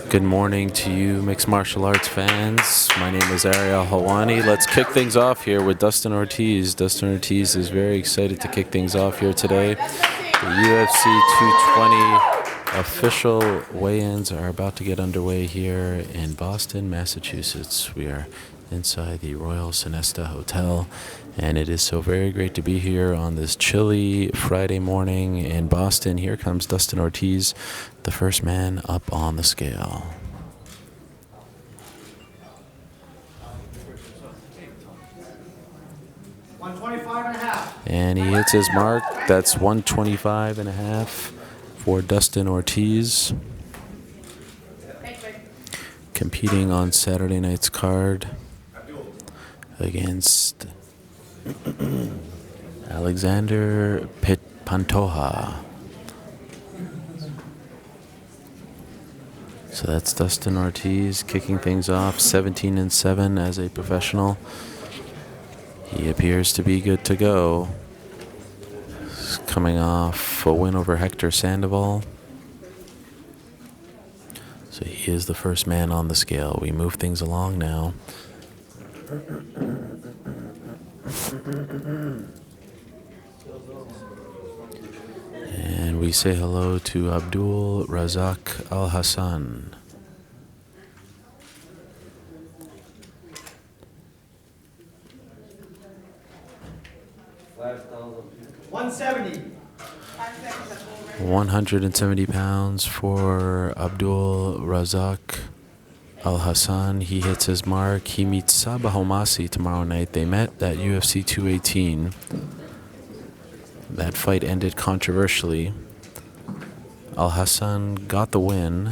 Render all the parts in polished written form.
Good morning to you, mixed martial arts fans. My name is Ariel Hawani. Let's kick things off here with Dustin Ortiz. Dustin Ortiz is very excited to kick things off here today. The UFC 220 official weigh-ins are about to get underway here in Boston, Massachusetts. We are inside the Royal Sonesta Hotel, and it is so very great to be here on this chilly Friday morning in Boston. Here comes Dustin Ortiz, the first man up on the scale. And he hits his mark. That's 125 and a half for Dustin Ortiz. Competing on Saturday night's card against Alexander Pantoja. So that's Dustin Ortiz kicking things off, 17-7 as a professional. He appears to be good to go. He's coming off a win over Hector Sandoval. So he is the first man on the scale. We move things along now. And we say hello to Abdul Razak Al Hassan. $170. 170 pounds for Abdul Razak Al Hassan. He hits his mark. He meets Sabah Homasi tomorrow night. They met at UFC 218. That fight ended controversially. Al Hassan got the win,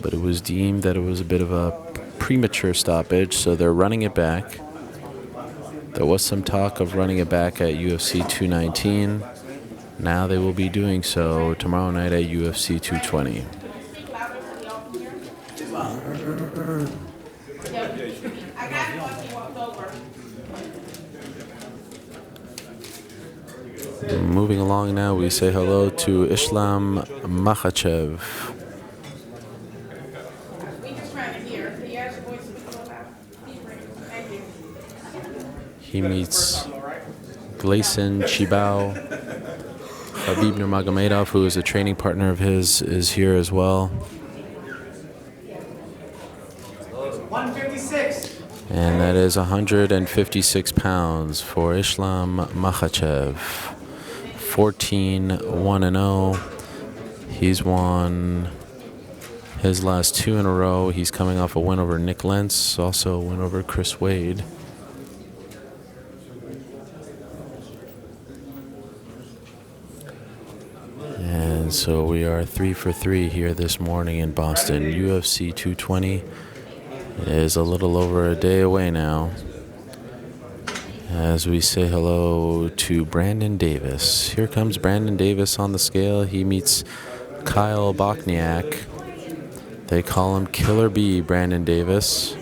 but it was deemed that it was a bit of a premature stoppage, so they're running it back. There was some talk of running it back at UFC 219. Now they will be doing so tomorrow night at UFC 220. Moving along now, we say hello to Islam Makhachev. He meets Gleison Chibao. Habib Nurmagomedov, who is a training partner of his, is here as well. 156. And that is 156 pounds for Islam Makhachev. 14-1-0. He's won his last two in a row. He's coming off a win over Nick Lentz, also a win over Chris Wade. And so we are 3 for 3 here this morning in Boston. UFC 220 is a little over a day away now. As we say hello to Brandon Davis. Here comes Brandon Davis on the scale. He meets Kyle Bochniak. They call him Killer B, Brandon Davis.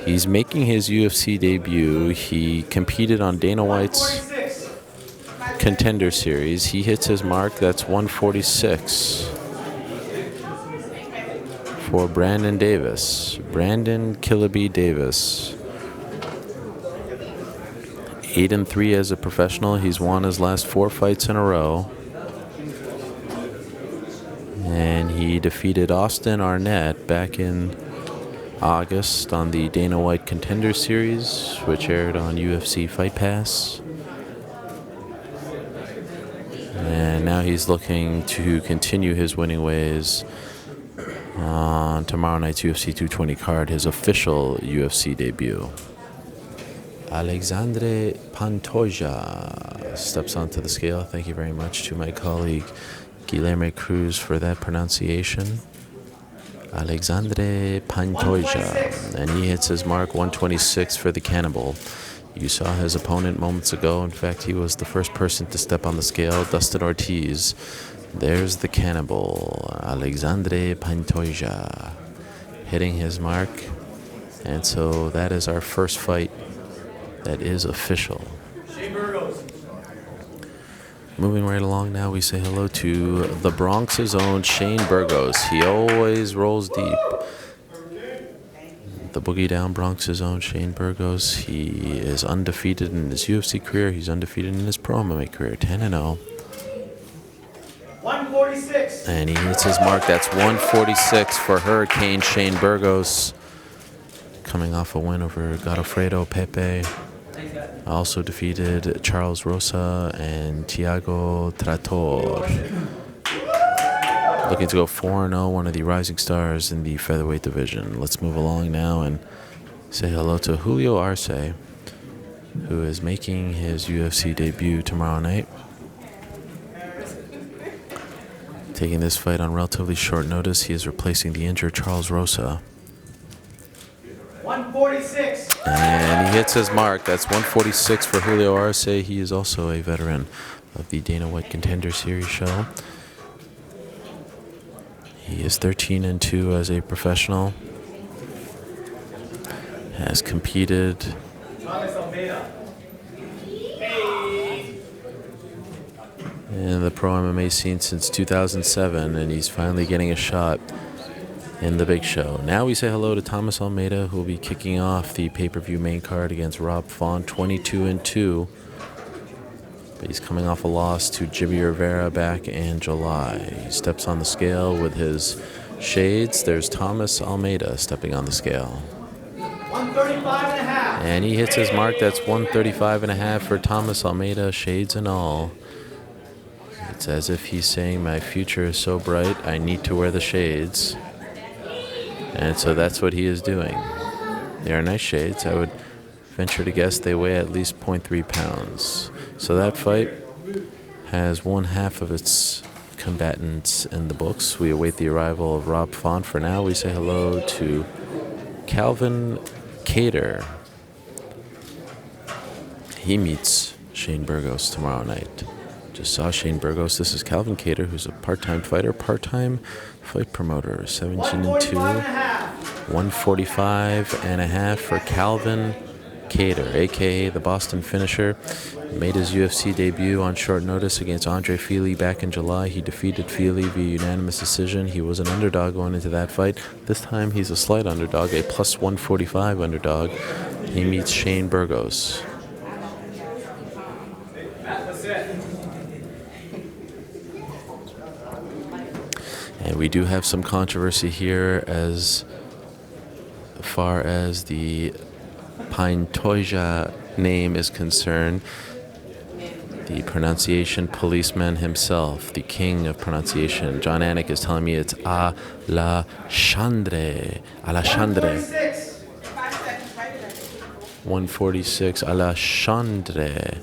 He's making his UFC debut. He competed on Dana White's Contender Series. He hits his mark. That's 146 for Brandon Davis. Brandon Killer B Davis. 8-3 as a professional. He's won his last 4 fights in a row. And he defeated Austin Arnett back in August on the Dana White Contender Series, which aired on UFC Fight Pass. And now he's looking to continue his winning ways on tomorrow night's UFC 220 card, his official UFC debut. Alexandre Pantoja steps onto the scale. Thank you very much to my colleague Guilherme Cruz for that pronunciation. Alexandre Pantoja. And he hits his mark, 126 for the Cannibal. You saw his opponent moments ago. In fact, he was the first person to step on the scale, Dustin Ortiz. There's the Cannibal, Alexandre Pantoja, hitting his mark. And so that is our first fight that is official. Moving right along now, we say hello to the Bronx's own Shane Burgos. He always rolls deep. The Boogie Down Bronx's own Shane Burgos. He is undefeated in his UFC career. He's undefeated in his pro MMA career, 10-0. 146. And he hits his mark. That's 146 for Hurricane Shane Burgos. Coming off a win over Godofredo Pepe. Also defeated Charles Rosa and Thiago Trator. Looking to go 4-0, one of the rising stars in the featherweight division. Let's move along now and say hello to Julio Arce, who is making his UFC debut tomorrow night. Taking this fight on relatively short notice, he is replacing the injured Charles Rosa. 146. And he hits his mark. That's 146 for Julio Arce. He is also a veteran of the Dana White Contender Series show. He is 13-2 as a professional. Has competed in the pro MMA scene since 2007, and he's finally getting a shot in the big show. Now we say hello to Thomas Almeida, who will be kicking off the pay-per-view main card against Rob Font, 22-2. But he's coming off a loss to Jimmy Rivera back in July. He steps on the scale with his shades. There's Thomas Almeida stepping on the scale. 135.5. And he hits his mark. That's 135.5 for Thomas Almeida, shades and all. It's as if he's saying, my future is so bright, I need to wear the shades. And so that's what he is doing. They are nice shades. I would venture to guess they weigh at least 0.3 pounds. So that fight has one half of its combatants in the books. We await the arrival of Rob Font. For now, we say hello to Calvin Cater. He meets Shane Burgos tomorrow night. Just saw Shane Burgos. This is Calvin Cater, who's a part-time fighter, part-time fight promoter. 17-2, 145.5 for Calvin Cater, a.k.a. the Boston Finisher. Made his UFC debut on short notice against Andre Fili back in July. He defeated Fili via unanimous decision. He was an underdog going into that fight. This time he's a slight underdog, a plus 145 underdog. He meets Shane Burgos. And we do have some controversy here as far as the Pantoja name is concerned. The pronunciation policeman himself, the king of pronunciation, John Anik, is telling me it's Alexandre. 146, Alexandre.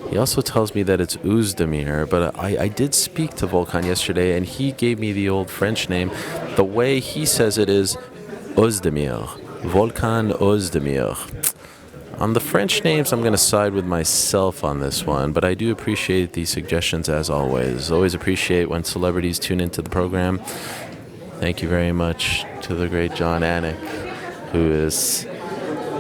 He also tells me that it's Uzdemir, but I did speak to Volkan yesterday, and he gave me the old French name. The way he says it is Uzdemir. Volkan Uzdemir. On the French names, I'm going to side with myself on this one, but I do appreciate the suggestions as always. Always appreciate when celebrities tune into the program. Thank you very much to the great John Anik, who is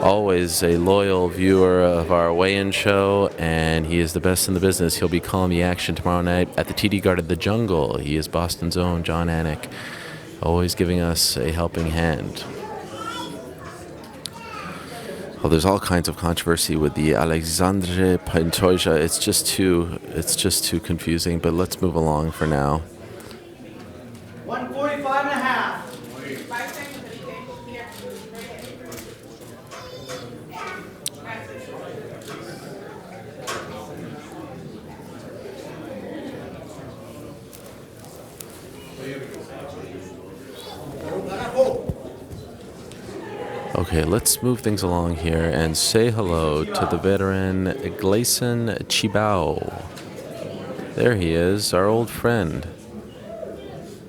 always a loyal viewer of our weigh-in show, and he is the best in the business. He'll be calling the action tomorrow night at the TD Garden, the Jungle. He is Boston's own John Anik, always giving us a helping hand. Well, there's all kinds of controversy with the Alexandre Pantoja. It's just too confusing, but let's move along for now. 145.5. Okay, let's move things along here and say hello to the veteran Gleison Chibao. There he is, our old friend.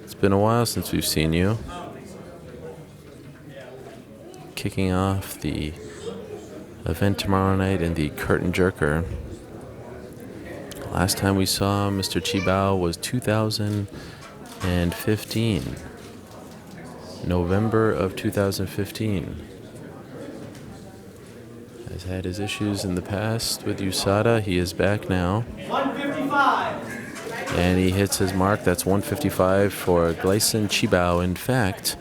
It's been a while since we've seen you. Kicking off the event tomorrow night in the Curtain Jerker. Last time we saw Mr. Chibao was 2015. November of 2015. Has had his issues in the past with USADA. He is back now. 155. And he hits his mark. That's 155 for Gleison Chibao. In fact,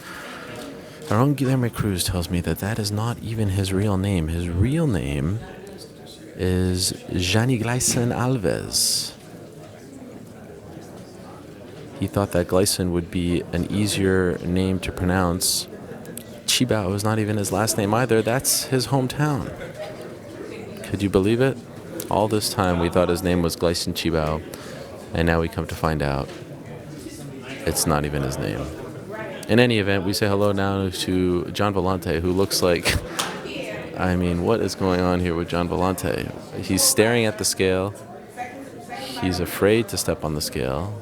our own Guilherme Cruz tells me that that is not even his real name. His real name is Jani Gleison Alves. He thought that Gleison would be an easier name to pronounce. Chibao is not even his last name either. That's his hometown. Could you believe it? All this time we thought his name was Gleison Chibao, and now we come to find out it's not even his name. In any event, we say hello now to John Vellante, who looks like, I mean, what is going on here with John Vellante? He's staring at the scale. He's afraid to step on the scale.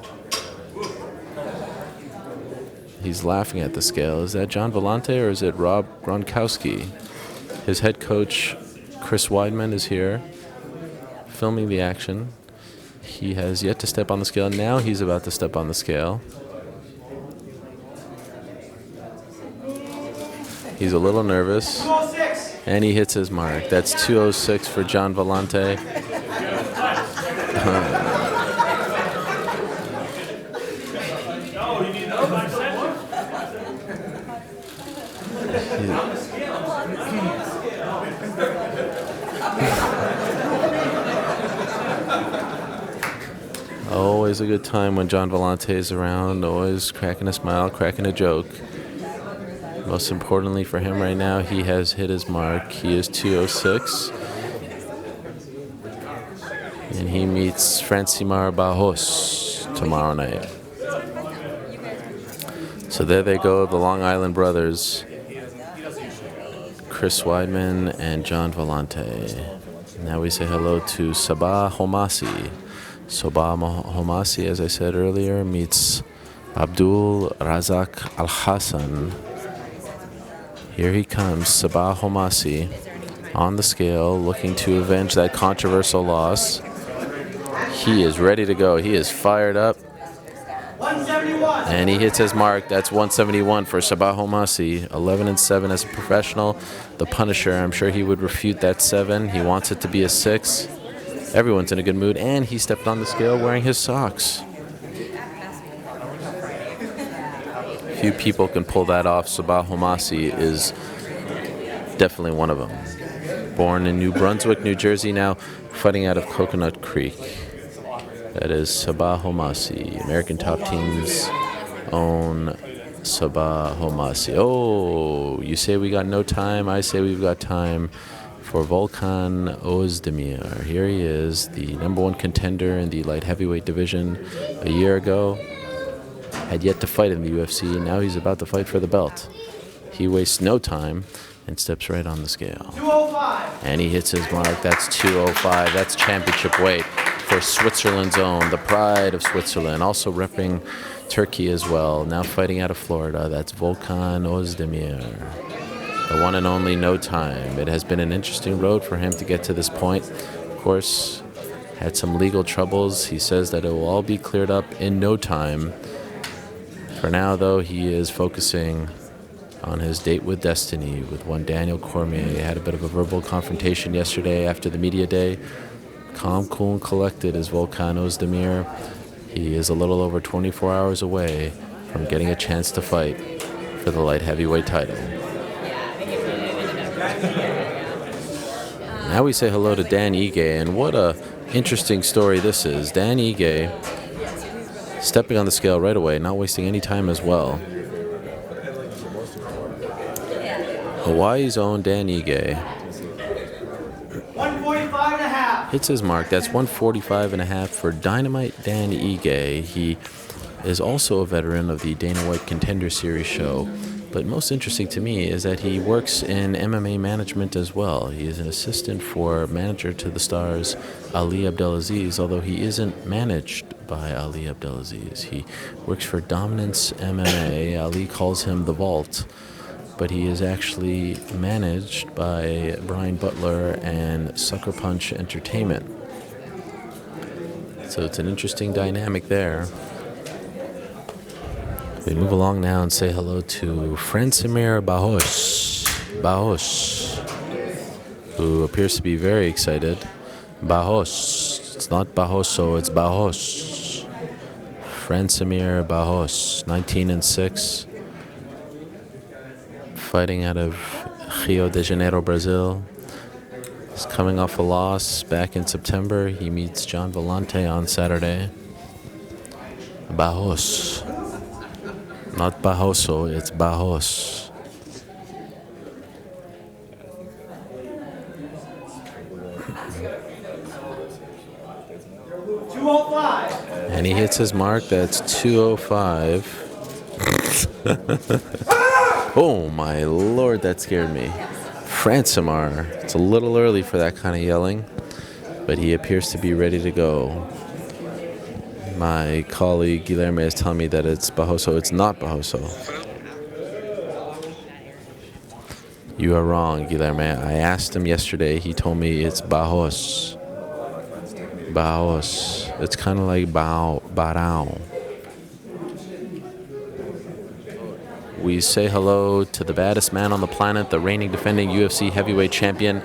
He's laughing at the scale. Is that John Vellante or is it Rob Gronkowski? His head coach, Chris Weidman, is here filming the action. He has yet to step on the scale. Now he's about to step on the scale. He's a little nervous. 206. And he hits his mark. That's 206 for John Vellante. Always a good time when John Vellante is around, always cracking a smile, cracking a joke. Most importantly for him right now, he has hit his mark. He is 206. And he meets Francimar Barros tomorrow night. So there they go, the Long Island brothers, Chris Weidman and John Vellante. Now we say hello to Sabah Homasi. Sabah Homasi, as I said earlier, meets Abdul Razak Al Hassan. Here he comes, Sabah Homasi, on the scale, looking to avenge that controversial loss. He is ready to go. He is fired up. 171. And he hits his mark. That's 171 for Sabah Homasi. 11-7 as a professional. The Punisher, I'm sure he would refute that 7. He wants it to be a 6. Everyone's in a good mood. And he stepped on the scale wearing his socks. Few people can pull that off. Sabah Homasi is definitely one of them. Born in New Brunswick, New Jersey, now fighting out of Coconut Creek. That is Sabah Homasi. American Top Team's own Sabah Homasi. Oh, you say we got no time. I say we've got time for Volkan Ozdemir. Here he is, the #1 contender in the light heavyweight division a year ago. Had yet to fight in the UFC. Now he's about to fight for the belt. He wastes no time and steps right on the scale. 205. And he hits his mark. That's 205. That's championship weight for Switzerland's own, the pride of Switzerland. Also repping Turkey as well. Now fighting out of Florida. That's Volkan Ozdemir. The one and only No Time. It has been an interesting road for him to get to this point. Of course, had some legal troubles. He says that it will all be cleared up in no time. For now, though, he is focusing on his date with destiny with one Daniel Cormier. He had a bit of a verbal confrontation yesterday after the media day. Calm, cool, and collected is Volkan Ozdemir. He is a little over 24 hours away from getting a chance to fight for the light heavyweight title. Now we say hello to Dan Ige, and what a interesting story this is. Dan Ige stepping on the scale right away, not wasting any time as well. Hawaii's own Dan Ige 145.5. hits his mark. That's 145.5 for Dynamite Dan Ige. He is also a veteran of the Dana White Contender Series show. But most interesting to me is that he works in MMA management as well. He is an assistant for manager to the stars Ali Abdelaziz, although he isn't managed by Ali Abdelaziz. He works for Dominance MMA. Ali calls him the Vault, but he is actually managed by Brian Butler and Sucker Punch Entertainment. So it's an interesting dynamic there. We move along now and say hello to Francimar Barros. who appears to be very excited. Barros. It's not Barroso, it's Barros. Francimir Barros, 19-6. Fighting out of Rio de Janeiro, Brazil. He's coming off a loss back in September. He meets John Vellante on Saturday. Barros. Not Barroso, it's Barros. And he hits his mark. That's 205. Oh my lord, that scared me. Francimar. It's a little early for that kind of yelling, but he appears to be ready to go. My colleague Guilherme is telling me that it's Barroso. It's not Barroso. You are wrong, Guilherme. I asked him yesterday. He told me it's Barros. Barros. It's kind of like Barão. We say hello to the baddest man on the planet, the reigning defending UFC heavyweight champion,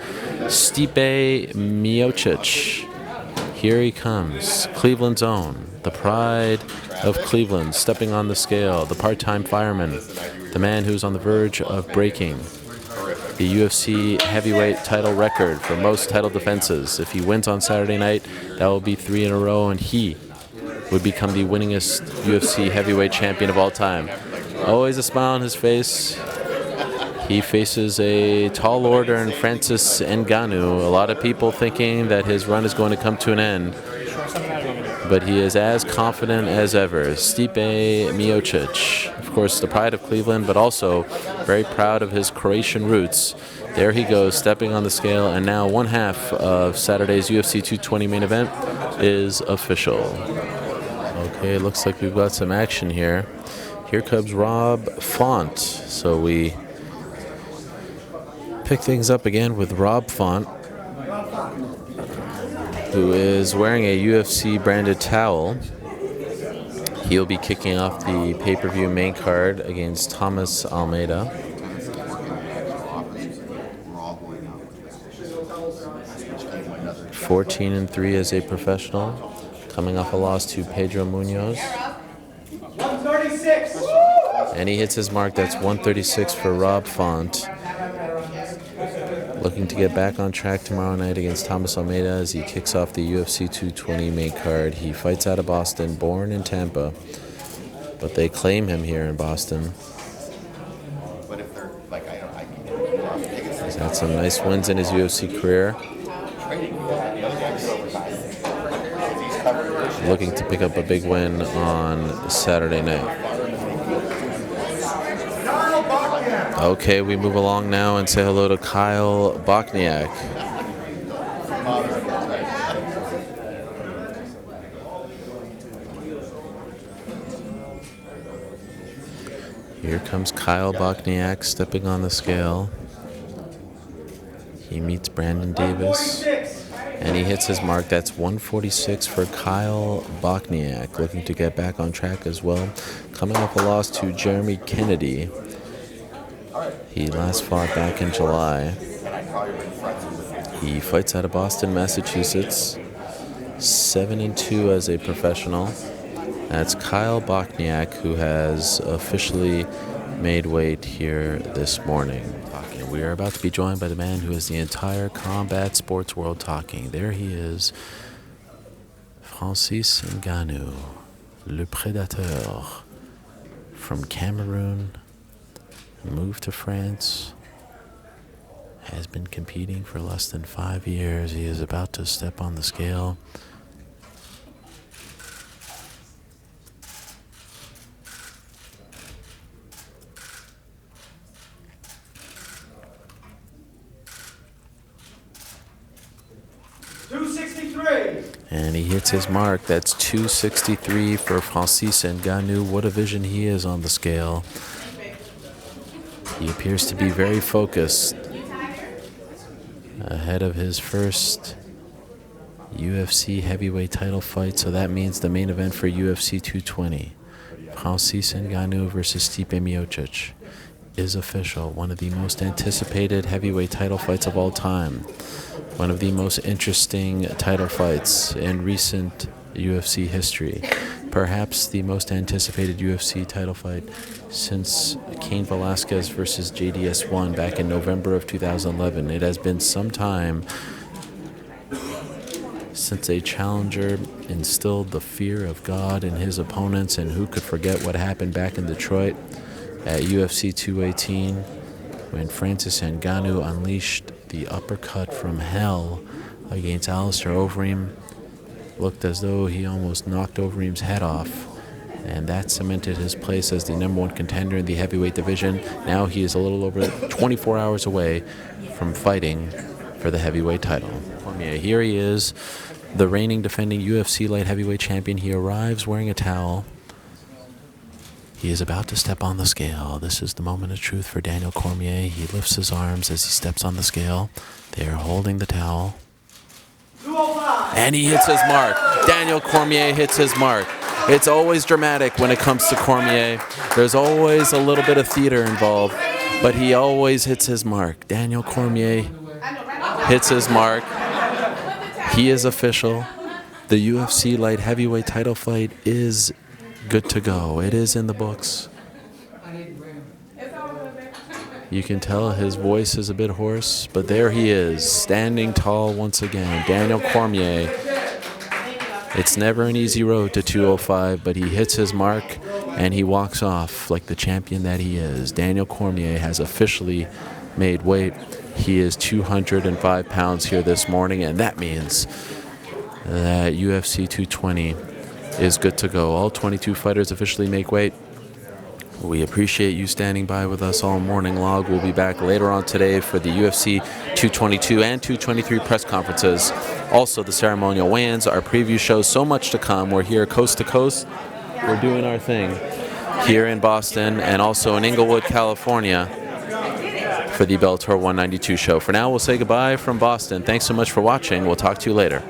Stipe Miocic. Here he comes, Cleveland's own, the pride of Cleveland, stepping on the scale, the part-time fireman, the man who's on the verge of breaking the UFC heavyweight title record for most title defenses. If he wins on Saturday night, that will be 3 in a row, and he would become the winningest UFC heavyweight champion of all time. Always a smile on his face. He faces a tall order in Francis Ngannou. A lot of people thinking that his run is going to come to an end, but he is as confident as ever. Stipe Miocic, of course, the pride of Cleveland, but also very proud of his Croatian roots. There he goes, stepping on the scale, and now one half of Saturday's UFC 220 main event is official. Okay, looks like we've got some action here. Here comes Rob Font. So we pick things up again with Rob Font, who is wearing a UFC branded towel. He'll be kicking off the pay-per-view main card against Thomas Almeida. 14-3 as a professional, coming off a loss to Pedro Munoz. 136. And he hits his mark. That's 136 for Rob Font. Looking to get back on track tomorrow night against Thomas Almeida as he kicks off the UFC 220 main card. He fights out of Boston, born in Tampa, but they claim him here in Boston. He's had some nice wins in his UFC career. Looking to pick up a big win on Saturday night. Okay, we move along now and say hello to Kyle Bochniak. Here comes Kyle Bochniak stepping on the scale. He meets Brandon Davis, and he hits his mark. That's 146 for Kyle Bochniak, looking to get back on track as well. Coming off a loss to Jeremy Kennedy. He last fought back in July. He fights out of Boston, Massachusetts. 7-2 as a professional. That's Kyle Bochniak, who has officially made weight here this morning. We are about to be joined by the man who has the entire combat sports world talking. There he is, Francis Ngannou, le Prédateur, from Cameroon, moved to France, has been competing for less than 5 years. He is about to step on the scale. And he hits his mark. That's 263 for Francis Ngannou. What a vision he is on the scale. He appears to be very focused ahead of his first UFC heavyweight title fight. So that means the main event for UFC 220. Francis Ngannou versus Stipe Miocic. is official. One of the most anticipated heavyweight title fights of all time. One of the most interesting title fights in recent UFC history. Perhaps the most anticipated UFC title fight since Cain Velasquez versus JDS1 back in November of 2011. It has been some time since a challenger instilled the fear of God in his opponents, and who could forget what happened back in Detroit at UFC 218 when Francis Ngannou unleashed the uppercut from hell against Alistair Overeem. Looked as though he almost knocked Overeem's head off, and that cemented his place as the number one contender in the heavyweight division. Now he is a little over 24 hours away from fighting for the heavyweight title. Here he is, the reigning defending UFC light heavyweight champion. He arrives wearing a towel. He is about to step on the scale. This is the moment of truth for Daniel Cormier. He lifts his arms as he steps on the scale. They are holding the towel. 205. And he hits his mark. Daniel Cormier hits his mark. It's always dramatic when it comes to Cormier. There's always a little bit of theater involved, but he always hits his mark. Daniel Cormier hits his mark. He is official. The UFC light heavyweight title fight is good to go. It is in the books. You can tell his voice is a bit hoarse, but there he is, standing tall once again. Daniel Cormier. It's never an easy road to 205, but he hits his mark and he walks off like the champion that he is. Daniel Cormier has officially made weight. He is 205 pounds here this morning, and that means that UFC 220 is good to go. All 22 fighters officially make weight. We appreciate you standing by with us all morning. Log will be back later on today for the UFC 222 and 223 press conferences. Also, the ceremonial weigh-ins, our preview shows, so much to come. We're here coast to coast. We're doing our thing here in Boston and also in Inglewood, California for the Bellator 192 show. For now, we'll say goodbye from Boston. Thanks so much for watching. We'll talk to you later.